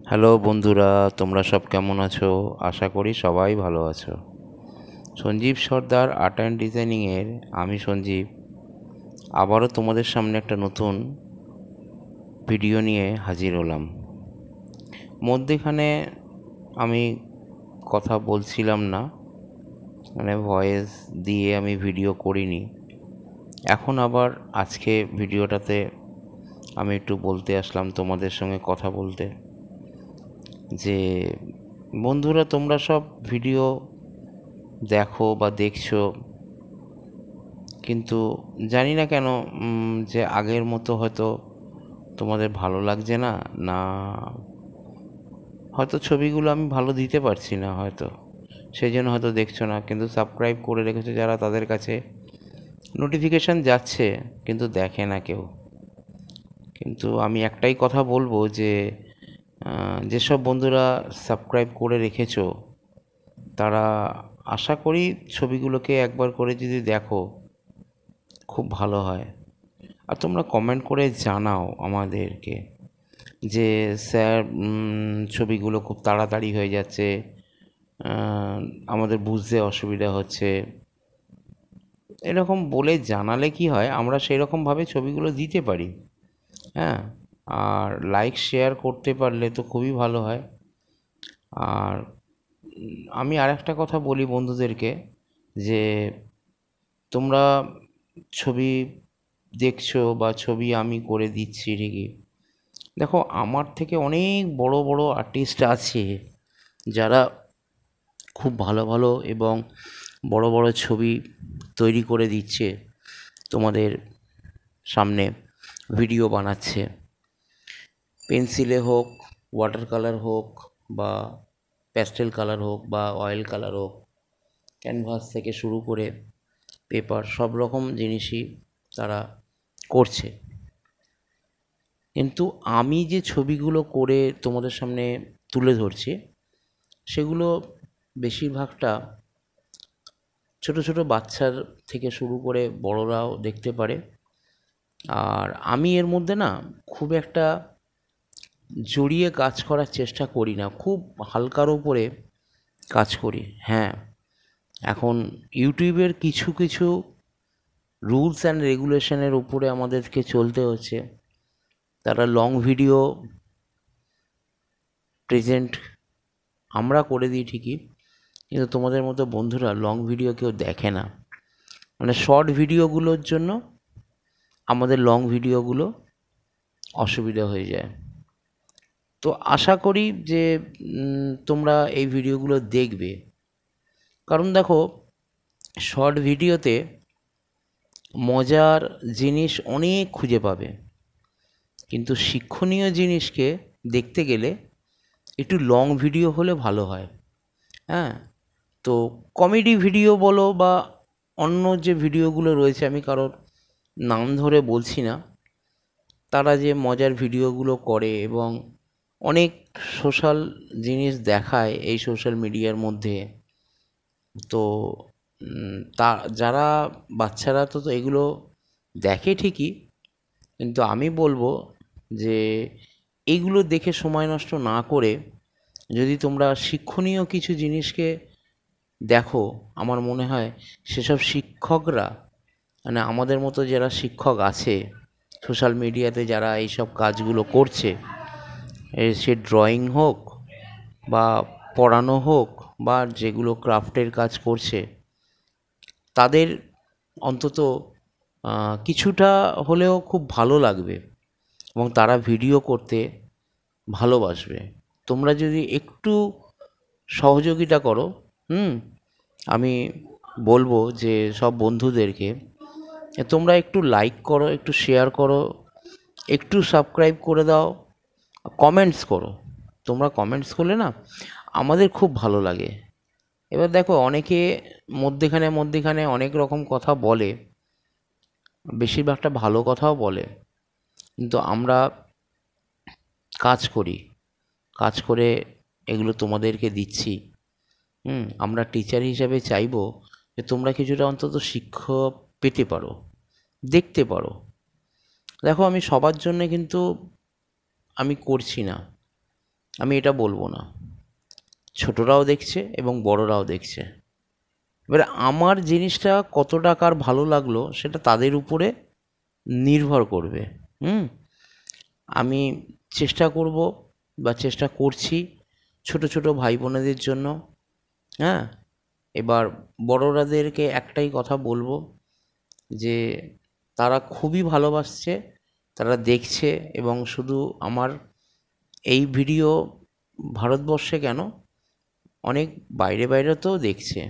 Hello বন্ধুরা, তোমরা সব কেমন আছো? আশা করি সবাই ভালো আছো। সঞ্জীব সর্দার আর্ট অ্যান্ড ডিজাইনিংয়ের আমি সঞ্জীব আবারও তোমাদের সামনে একটা নতুন ভিডিও নিয়ে হাজির হলাম। মধ্যেখানে আমি কথা বলছিলাম না, মানে ভয়েস দিয়ে আমি ভিডিও করিনি। এখন আবার আজকে ভিডিওটাতে আমি একটু বলতে আসলাম, তোমাদের সঙ্গে কথা বলতে, যে বন্ধুরা তোমরা সব ভিডিও দেখো বা দেখছো, কিন্তু জানি না কেন যে আগের মতো হয়তো তোমাদের ভালো লাগছে না, না হয়তো ছবিগুলো আমি ভালো দিতে পারছি না, হয়তো সেই জন্য হয়তো দেখছো না। কিন্তু সাবস্ক্রাইব করে রেখেছো যারা, তাদের কাছে নোটিফিকেশান যাচ্ছে কিন্তু দেখে না কেউ। কিন্তু আমি একটাই কথা বলবো যে যেসব বন্ধুরা সাবস্ক্রাইব করে রেখেছো তারা আশা করি ছবিগুলোকে একবার করে যদি দেখো খুব ভালো হয়। আর তোমরা কমেন্ট করে জানাও আমাদেরকে যে স্যার ছবিগুলো খুব তাড়াতাড়ি হয়ে যাচ্ছে, আমাদের বুঝতে অসুবিধা হচ্ছে। এরকম বলে জানালে কি হয়, আমরা সেই রকমভাবে ছবিগুলো দিতে পারি। হ্যাঁ, আর লাইক শেয়ার করতে পারলে তো খুবই ভালো হয়। আর আমি আর একটা কথা বলি বন্ধুদেরকে, যে তোমরা ছবি দেখছো বা ছবি আমি করে দিচ্ছি ঠিকই, দেখো আমার থেকে অনেক বড় বড় আর্টিস্ট আছে যারা খুব ভালো ভালো এবং বড় বড় ছবি তৈরি করে দিচ্ছে, তোমাদের সামনে ভিডিও বানাচ্ছে। পেন্সিলে হোক, ওয়াটার কালার হোক, বা প্যাস্টেল কালার হোক, বা অয়েল কালার হোক, ক্যানভাস থেকে শুরু করে পেপার, সব রকম জিনিসই তারা করছে। কিন্তু আমি যে ছবিগুলো করে তোমাদের সামনে তুলে ধরছি সেগুলো বেশিরভাগটা ছোট ছোট বাচ্চার থেকে শুরু করে বড়রাও দেখতে পারে। আর আমি এর মধ্যে না খুব একটা জড়িয়ে কাজ করার চেষ্টা করি না, খুব হালকার ওপরে কাজ করি। হ্যাঁ, এখন ইউটিউবের কিছু কিছু রুলস অ্যান্ড রেগুলেশনের উপরে আমাদেরকে চলতে হচ্ছে। তারা লং ভিডিও প্রেজেন্ট আমরা করে দিই ঠিকই, কিন্তু তোমাদের মতো বন্ধুরা লং ভিডিও কেউ দেখে না। মানে শর্ট ভিডিওগুলোর জন্য আমাদের লং ভিডিওগুলো অসুবিধা হয়ে যায়। তো আশা করি যে তোমরা এই ভিডিওগুলো দেখবে, কারণ দেখো শর্ট ভিডিওতে মজার জিনিস অনেক খুঁজে পাবে, কিন্তু শিক্ষণীয় জিনিসকে দেখতে গেলে একটু লং ভিডিও হলে ভালো হয়। হ্যাঁ, তো কমেডি ভিডিও বলো বা অন্য যে ভিডিওগুলো রয়েছে, আমি কারোর নাম ধরে বলছি না, তারা যে মজার ভিডিওগুলো করে এবং অনেক সোশ্যাল জিনিস দেখায় এই সোশ্যাল মিডিয়ার মধ্যে, তো তা যারা বাচ্চারা তো এগুলো দেখে ঠিকই, কিন্তু আমি বলবো যে এইগুলো দেখে সময় নষ্ট না করে যদি তোমরা শিক্ষণীয় কিছু জিনিসকে দেখো, আমার মনে হয় সেসব শিক্ষকরা, মানে আমাদের মতো যারা শিক্ষক আছে সোশ্যাল মিডিয়াতে যারা এইসব কাজগুলো করছে, সে ড্রয়িং হোক বা পড়ানো হোক বা যেগুলো ক্রাফটের কাজ করছে, তাদের অন্তত কিছুটা হলেও খুব ভালো লাগবে এবং তারা ভিডিও করতে ভালোবাসবে। তোমরা যদি একটু সহযোগিতা করো, আমি বলবো যে সব বন্ধুদেরকে তোমরা একটু লাইক করো, একটু শেয়ার করো, একটু সাবস্ক্রাইব করে দাও, কমেন্টস করো। তোমরা কমেন্টস করলে না আমাদের খুব ভালো লাগে। এবার দেখো অনেকে মধ্যেখানে মধ্যেখানে অনেক রকম কথা বলে, বেশিরভাগটা ভালো কথাও বলে, কিন্তু আমরা কাজ করি, কাজ করে এগুলো তোমাদেরকে দিচ্ছি। আমরা টিচার হিসাবে চাইবো যে তোমরা কিছুটা অন্তত শিক্ষা পেতে পারো, দেখতে পারো। দেখো আমি সবার জন্যে কিন্তু আমি করছি না, আমি এটা বলবো না, ছোটরাও দেখছে এবং বড়রাও দেখছে। এবার আমার জিনিসটা কতটা কার ভালো লাগলো সেটা তাদের উপরে নির্ভর করবে। হুম আমি চেষ্টা করব বা চেষ্টা করছি ছোট ছোট ভাই বোনেদের জন্য। হ্যাঁ, এবার বড়রাদেরকে একটাই কথা বলবো যে তারা খুবই ভালোবাসছে, তারা দেখছে, এবং শুধু আমার এই ভিডিও ভারতবর্ষে কেন, অনেক বাইরে বাইরেতেও দেখছে।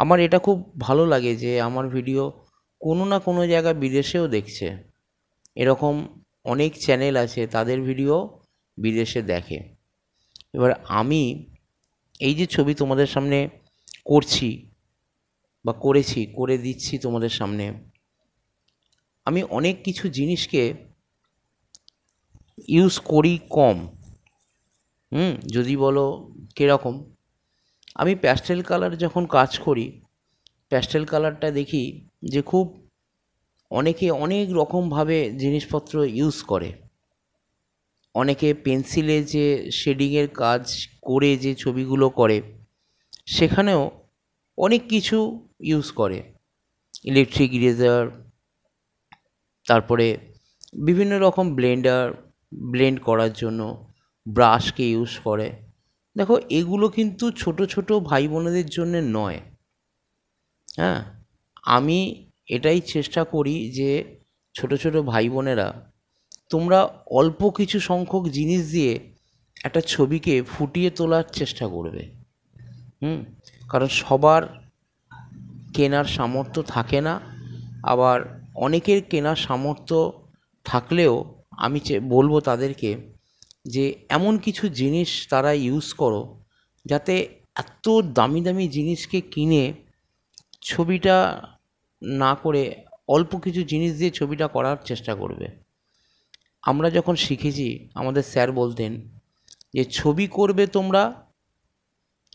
আমার এটা খুব ভালো লাগে যে আমার ভিডিও কোনো না কোনো জায়গায় বিদেশেও দেখছে। এরকম অনেক চ্যানেল আছে, তাদের ভিডিও বিদেশে দেখে। এবার আমি এই যে ছবি তোমাদের সামনে করছি বা করেছি, করে দিচ্ছি তোমাদের সামনে, আমি অনেক কিছু জিনিসকে ইউজ করি কম। যদি বলো কীরকম, আমি প্যাস্টেল কালার যখন কাজ করি, প্যাস্টেল কালারটা দেখি যে খুব অনেকে অনেক রকমভাবে জিনিসপত্র ইউজ করে। অনেকে পেন্সিলে যে শেডিংয়ের কাজ করে যে ছবিগুলো করে, সেখানেও অনেক কিছু ইউজ করে। ইলেকট্রিক ইরেজার, তারপরে বিভিন্ন রকম ব্লেন্ড করার জন্য ব্রাশকে ইউজ করে। দেখো, এগুলো কিন্তু ছোট ছোট ভাই বোনেদের জন্য নয়। হ্যাঁ, আমি এটাই চেষ্টা করি যে ছোট ছোট ভাই বোনেরা, তোমরা অল্প কিছু সংখ্যক জিনিস দিয়ে একটা ছবিকে ফুটিয়ে তোলার চেষ্টা করবে। কারণ সবার কেনার সামর্থ্য থাকে না, আবার অনেকের কেনার সামর্থ্য থাকলেও আমি বলবো তাদেরকে যে এমন কিছু জিনিস তারা ইউজ করো যাতে এত দামি দামি জিনিসকে কিনে ছবিটা না করে অল্প কিছু জিনিস দিয়ে ছবিটা করার চেষ্টা করবে। আমরা যখন শিখেছি, আমাদের স্যার বলতেন যে ছবি করবে তোমরা,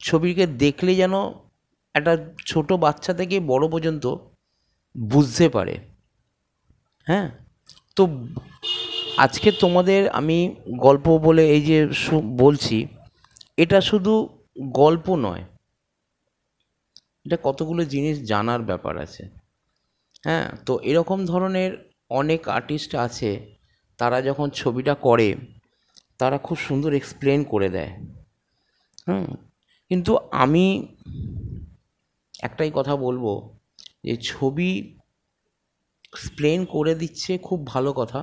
ছবিকে দেখলে যেন একটা ছোট বাচ্চা থেকে বড় পর্যন্ত বুঝতে পারে। হ্যাঁ, তো আজকে তোমাদের আমি গল্প বলে এই যে বলছি, এটা শুধু গল্প নয়, এটা কতগুলো জিনিস জানার ব্যাপার আছে। হ্যাঁ, তো এরকম ধরনের অনেক আর্টিস্ট আছে, তারা যখন ছবিটা করে তারা খুব সুন্দর এক্সপ্লেন করে দেয়। কিন্তু আমি একটাই কথা বলবো যে ছবি এক্সপ্লেন করে দিচ্ছে খুব ভালো কথা,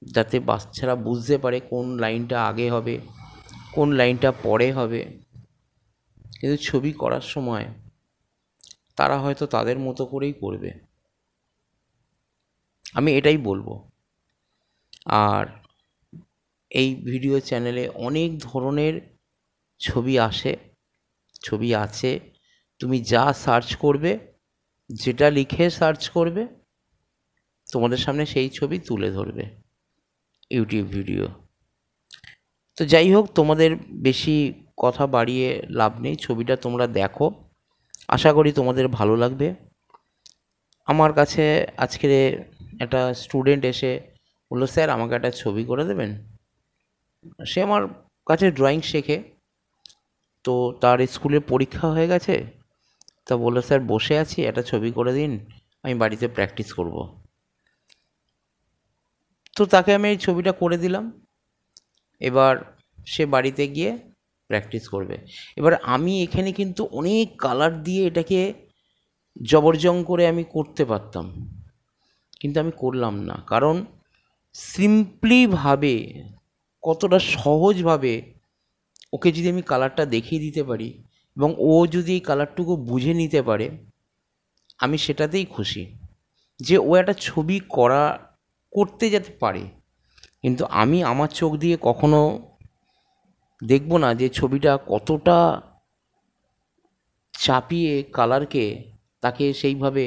যাতে বাচ্চারা বুঝতে পারে কোন লাইনটা আগে হবে, কোন লাইনটা পরে হবে। কিন্তু ছবি করার সময় তারা হয়তো তাদের মতো করেই করবে, আমি এটাই বলবো। আর এই ভিডিও চ্যানেলে অনেক ধরনের ছবি আছে, তুমি যা সার্চ করবে, যেটা লিখে সার্চ করবে, তোমাদের সামনে সেই ছবি তুলে ধরবে ইউটিউব ভিডিও। তো যাই হোক, তোমাদের বেশি কথা বাড়িয়ে লাভ নেই, ছবিটা তোমরা দেখো, আশা করি তোমাদের ভালো লাগবে। আমার কাছে আজকে একটা স্টুডেন্ট এসে বললো, স্যার আমাকে একটা ছবি করে দেবেন। সে আমার কাছে ড্রয়িং শেখে, তো তার স্কুলে পরীক্ষা হয়ে গেছে, তা বললো, স্যার বসে আছি, একটা ছবি করে দিন, আমি বাড়িতে প্র্যাকটিস করব। তো তাকে আমি এই ছবিটা করে দিলাম। এবার সে বাড়িতে গিয়ে প্র্যাকটিস করবে। এবার আমি এখানে কিন্তু অনেক কালার দিয়ে এটাকে জবরজং করে আমি করতে পারতাম, কিন্তু আমি করলাম না। কারণ সিম্পলিভাবে, কতটা সহজভাবে ওকে যদি আমি কালারটা দেখিয়ে দিতে পারি এবং ও যদি এই কালারটুকু বুঝে নিতে পারে, আমি সেটাতেই খুশি যে ও একটা ছবি করতে যেতে পারে। কিন্তু আমি আমার চোখ দিয়ে কখনো দেখব না যে ছবিটা কতটা চাপিয়ে কালারকে, তাকে সেইভাবে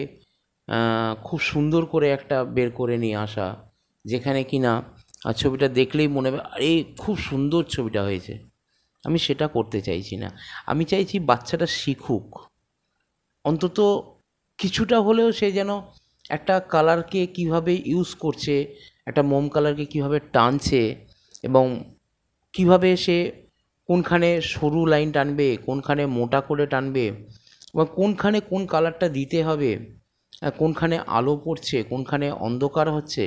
খুব সুন্দর করে একটা বের করে নিয়ে আসা, যেখানে কিনা ছবিটা দেখলেই মনে হবে আরে খুব সুন্দর ছবিটা হয়েছে। আমি সেটা করতে চাইছি না। আমি চাইছি বাচ্চাটা শিখুক, অন্তত কিছুটা হলেও সে যেন একটা কালারকে কীভাবে ইউজ করছে, একটা মোম কালারকে কীভাবে টানছে, এবং কিভাবে সে কোনখানে সরু লাইন টানবে, কোনখানে মোটা করে টানবে, বা কোনখানে কোন কালারটা দিতে হবে, কোনখানে আলো পড়ছে, কোনখানে অন্ধকার হচ্ছে,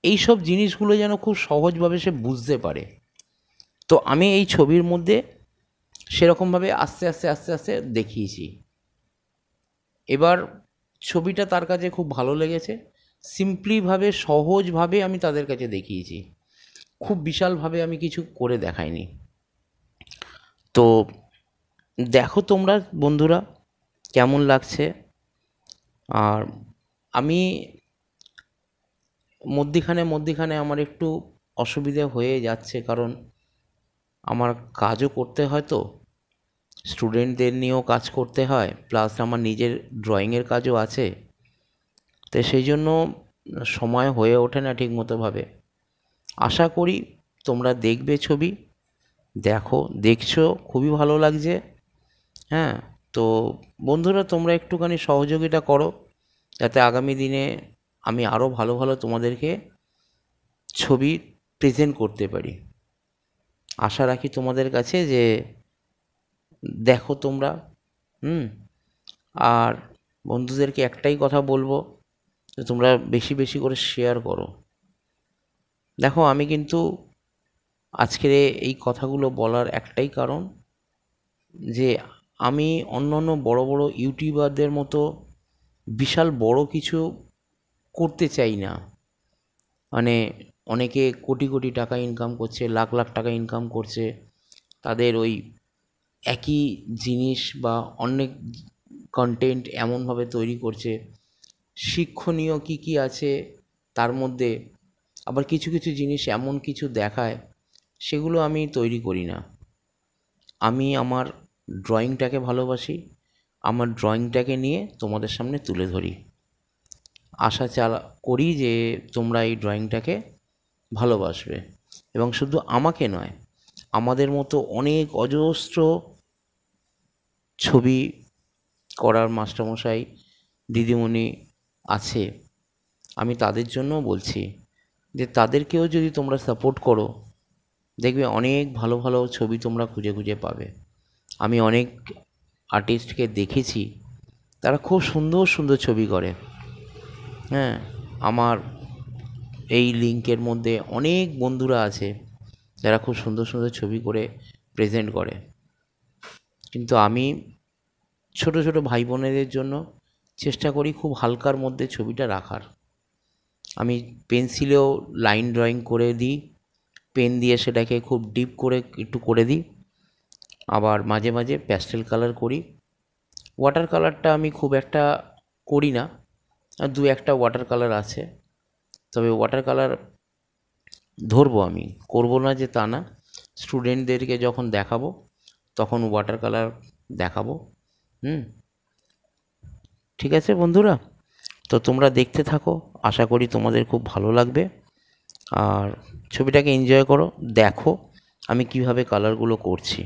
এই সব জিনিসগুলো যেন খুব সহজভাবে সে বুঝতে পারে। তো আমি এই ছবির মধ্যে সেরকমভাবে আস্তে আস্তে আস্তে আস্তে দেখিয়েছি। এবার ছবিটা তার কাছে খুব ভালো লেগেছে। সিম্পলিভাবে, সহজভাবে আমি তাদের কাছে দেখিয়েছি, খুব বিশালভাবে আমি কিছু করে দেখাইনি। তো দেখো তোমরা বন্ধুরা কেমন লাগছে। আর আমি মধ্যিখানে আমার একটু অসুবিধে হয়ে যাচ্ছে, কারণ আমার কাজও করতে হয়, তো স্টুডেন্টদের নিয়েও কাজ করতে হয়, প্লাস আমার নিজের ড্রয়িংয়ের কাজও আছে। তো সেই জন্য সময় হয়ে ওঠে না ঠিকমতোভাবে। আশা করি তোমরা দেখবে ছবি, দেখছো খুবই ভালো লাগছে। হ্যাঁ, তো বন্ধুরা তোমরা একটুখানি সহযোগিতা করো, যাতে আগামী দিনে আমি আরও ভালো ভালো তোমাদেরকে ছবি প্রেজেন্ট করতে পারি। আশা রাখি তোমাদের কাছে যে দেখো তোমরা। আর বন্ধুদেরকে একটাই কথা বলবো যে তোমরা বেশি বেশি করে শেয়ার করো। দেখো আমি কিন্তু আজকের এই কথাগুলো বলার একটাই কারণ, যে আমি অন্যান্য বড় বড় ইউটিউবারদের মতো বিশাল বড় কিছু করতে চাই না। মানে অনেকে কোটি কোটি টাকা ইনকাম করছে, লাখ লাখ টাকা ইনকাম করছে, তাদের ওই একই জিনিস বা অনেক কন্টেন্ট এমনভাবে তৈরি করছে, শিক্ষণীয় কী কী আছে তার মধ্যে, আবার কিছু কিছু জিনিস এমন কিছু দেখায়, সেগুলো আমি তৈরি করি না। আমি আমার ড্রয়িংটাকে ভালোবাসি, আমার ড্রয়িংটাকে নিয়ে তোমাদের সামনে তুলে ধরি। আশা করি যে তোমরা এই ড্রয়িংটাকে ভালোবাসবে, এবং শুধু আমাকে নয়, আমাদের মতো অনেক অজস্র ছবি করার মাস্টারমশাই দিদিমণি আছে, আমি তাদের জন্য বলছি যে তাদেরকেও যদি তোমরা সাপোর্ট করো, দেখবে অনেক ভালো ভালো ছবি তোমরা খুঁজে খুঁজে পাবে। আমি অনেক আর্টিস্টকে দেখেছি, তারা খুব সুন্দর সুন্দর ছবি করে। হ্যাঁ, আমার এই লিঙ্কের মধ্যে অনেক বন্ধুরা আছে যারা খুব সুন্দর সুন্দর ছবি করে প্রেজেন্ট করে, কিন্তু আমি ছোট ছোট ভাই বোনেদের জন্য চেষ্টা করি খুব হালকার মধ্যে ছবিটা রাখার। আমি পেন্সিলেও লাইন ড্রয়িং করে দিই, পেন দিয়ে সেটাকে খুব ডিপ করে একটু করে দিই, আবার মাঝে মাঝে প্যাস্টেল কালার করি। ওয়াটার কালারটা আমি খুব একটা করি না, আর দু একটা ওয়াটার কালার আছে, তবে ওয়াটার কালার ধরবো, আমি করব না যে তা না। স্টুডেন্টদেরকে যখন দেখাবো তখন ওয়াটার কালার দেখাবো। ঠিক আছে বন্ধুরা, তো তোমরা দেখতে থাকো, আশা করি তোমাদের খুব ভালো লাগবে। আর ছবিটাকে এনজয় করো, দেখো আমি কিভাবে কালারগুলো করছি।